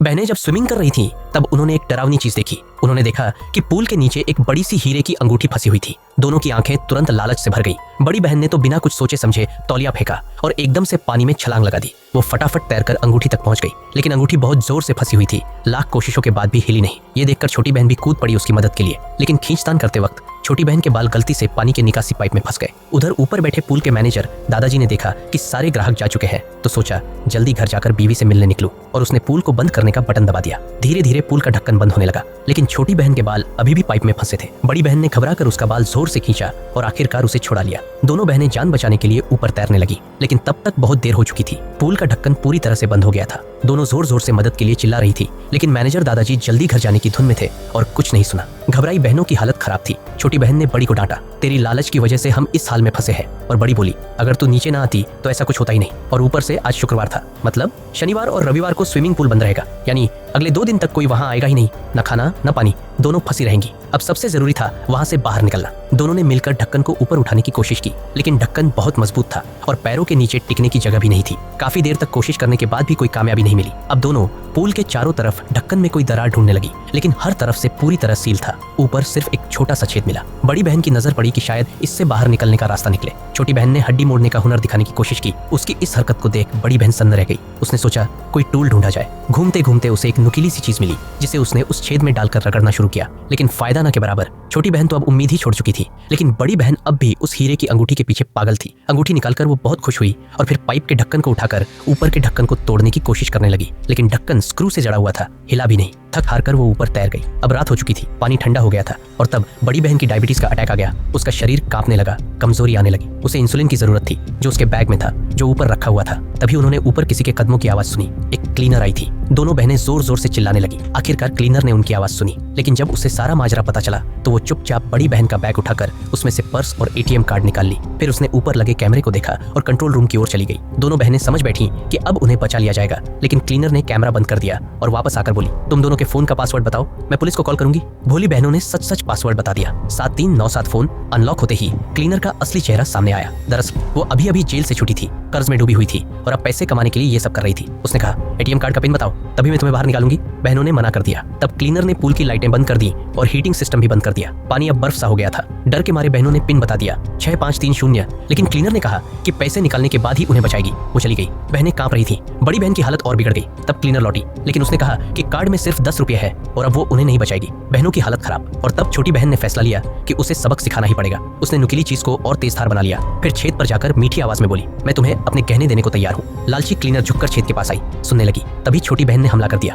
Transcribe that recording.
बहनें जब स्विमिंग कर रही थीं, तब उन्होंने एक डरावनी चीज देखी। उन्होंने देखा कि पूल के नीचे एक बड़ी सी हीरे की अंगूठी फंसी हुई थी। दोनों की आंखें तुरंत लालच से भर गई। बड़ी बहन ने तो बिना कुछ सोचे समझे तौलिया फेंका और एकदम से पानी में छलांग लगा दी। वो फटाफट तैरकर अंगूठी तक पहुंच गई, लेकिन अंगूठी बहुत जोर से फंसी हुई थी। लाख कोशिशों के बाद भी हिली नहीं। ये देखकर छोटी बहन भी कूद पड़ी उसकी मदद के लिए, लेकिन खींचतान करते वक्त छोटी बहन के बाल गलती से पानी के निकासी पाइप में फंस गए। उधर ऊपर बैठे पूल के मैनेजर दादाजी ने देखा कि सारे ग्राहक जा चुके हैं, तो सोचा जल्दी घर जाकर बीवी से मिलने निकलूं, और उसने पूल को बंद करने का बटन दबा दिया। धीरे धीरे पूल का ढक्कन बंद होने लगा, लेकिन छोटी बहन के बाल अभी भी पाइप में फंसे थे। बड़ी बहन ने घबराकर उसका बाल जोर से खींचा और आखिरकार उसे छुड़ा लिया। दोनों बहनें जान बचाने के लिए ऊपर तैरने लगी, लेकिन तब तक बहुत देर हो चुकी थी। पूल का ढक्कन पूरी तरह से बंद हो गया था। दोनों जोर जोर से मदद के लिए चिल्ला रही थी, लेकिन मैनेजर दादाजी जल्दी घर जाने की धुन में थे और कुछ नहीं सुना। घबराई बहनों की हालत खराब थी। छोटी बहन ने बड़ी को डांटा, तेरी लालच की वजह से हम इस हाल में फंसे हैं। और बड़ी बोली, अगर तू नीचे ना आती तो ऐसा कुछ होता ही नहीं। और ऊपर से आज शुक्रवार था, मतलब शनिवार और रविवार को स्विमिंग पूल बंद रहेगा, यानी अगले 2 दिन तक कोई वहां आएगा ही नहीं। न खाना न पानी, दोनों फंसी रहेंगी। अब सबसे जरूरी था वहां से बाहर निकलना। दोनों ने मिलकर ढक्कन को ऊपर उठाने की कोशिश की, लेकिन ढक्कन बहुत मजबूत था और पैरों के नीचे टिकने की जगह भी नहीं थी। काफी देर तक कोशिश करने के बाद भी कोई कामयाबी नहीं मिली। अब दोनों पूल के चारों तरफ ढक्कन में कोई दरार ढूंढने लगी, लेकिन हर तरफ से पूरी तरह सील था। ऊपर सिर्फ एक छोटा सा छेद मिला। बड़ी बहन की नजर पड़ी कि शायद इससे बाहर निकलने का रास्ता निकले। छोटी बहन ने हड्डी मोड़ने का हुनर दिखाने की कोशिश की। उसकी इस हरकत को देख बड़ी बहन सन्न रह गई। उसने सोचा कोई टूल ढूंढा जाए। घूमते घूमते उसे एक नुकीली सी चीज मिली, जिसे उसने उस छेद में डालकर रगड़ना शुरू किया, लेकिन फायदा न के बराबर। छोटी बहन तो अब उम्मीद ही छोड़ चुकी थी, लेकिन बड़ी बहन अब भी उस हीरे की अंगूठी के पीछे पागल थी। अंगूठी निकालकर वो बहुत खुश हुई और फिर पाइप के ढक्कन को उठाकर ऊपर के ढक्कन को तोड़ने की कोशिश करने लगी, लेकिन ढक्कन स्क्रू से जड़ा हुआ था, हिला भी नहीं। थक हार कर वो ऊपर तैर गई। अब रात हो चुकी थी, पानी ठंडा हो गया था और तब बड़ी बहन की डायबिटीज का अटैक आ गया। उसका शरीर कांपने लगा, कमजोरी आने लगी। उसे इंसुलिन की जरूरत थी, जो उसके बैग में था, जो ऊपर रखा हुआ था। तभी उन्होंने ऊपर किसी के कदमों की आवाज सुनी। एक क्लीनर आई थी। दोनों बहनें जोर जोर से चिल्लाने लगी। आखिरकार क्लीनर ने उनकी आवाज सुनी, लेकिन जब उसे सारा माजरा पता चला तो वो चुपचाप बड़ी बहन का बैग उठाकर उसमें से पर्स और एटीएम कार्ड निकाल ली। फिर उसने ऊपर लगे कैमरे को देखा और कंट्रोल रूम की ओर चली गई। दोनों बहनें समझ बैठी कि अब उन्हें बचा लिया जाएगा, लेकिन क्लीनर ने कैमरा बंद कर दिया और वापस आकर बोली, तुम दोनों के फोन का पासवर्ड बताओ, मैं पुलिस को कॉल करूंगी। भोली बहनों ने सच सच पासवर्ड बता दिया। 7397 फोन अनलॉक होते ही क्लीनर का असली चेहरा सामने आया। दरअसल वो अभी अभी जेल से छुटी थी, कर्ज में डूबी हुई थी और अब पैसे कमाने के लिए ये सब कर रही थी। उसने कहा, एटीएम कार्ड का पिन बताओ, तभी मैं तुम्हें बाहर निकालूंगी। बहनों ने मना कर दिया। तब क्लीनर ने पूल की लाइटें बंद कर दी और हीटिंग सिस्टम भी बंद कर दिया। पानी अब बर्फ सा हो गया था। डर के मारे बहनों ने पिन बता दिया, 6530, लेकिन क्लीनर ने कहा कि पैसे निकालने के बाद ही उन्हें बचाएगी। वो चली गई। बहनें कांप रही थी। बड़ी बहन की हालत और बिगड़ गई। तब क्लीनर लौटी, लेकिन उसने कहा कि कार्ड में सिर्फ 10 रुपये है और अब वो उन्हें नहीं बचाएगी। बहनों की हालत खराब। और तब छोटी बहन ने फैसला लिया कि उसे सबक सिखाना ही पड़ेगा। उसने नुकीली चीज को और तेज धार बना लिया। फिर छेद पर जाकर मीठी आवाज में बोली, मैं तुम्हें अपने गहने देने को तैयार हूँ। लालची क्लीनर झुककर छेद के पास आई, सुनने लगी। तभी छोटी बहन ने हमला कर दिया।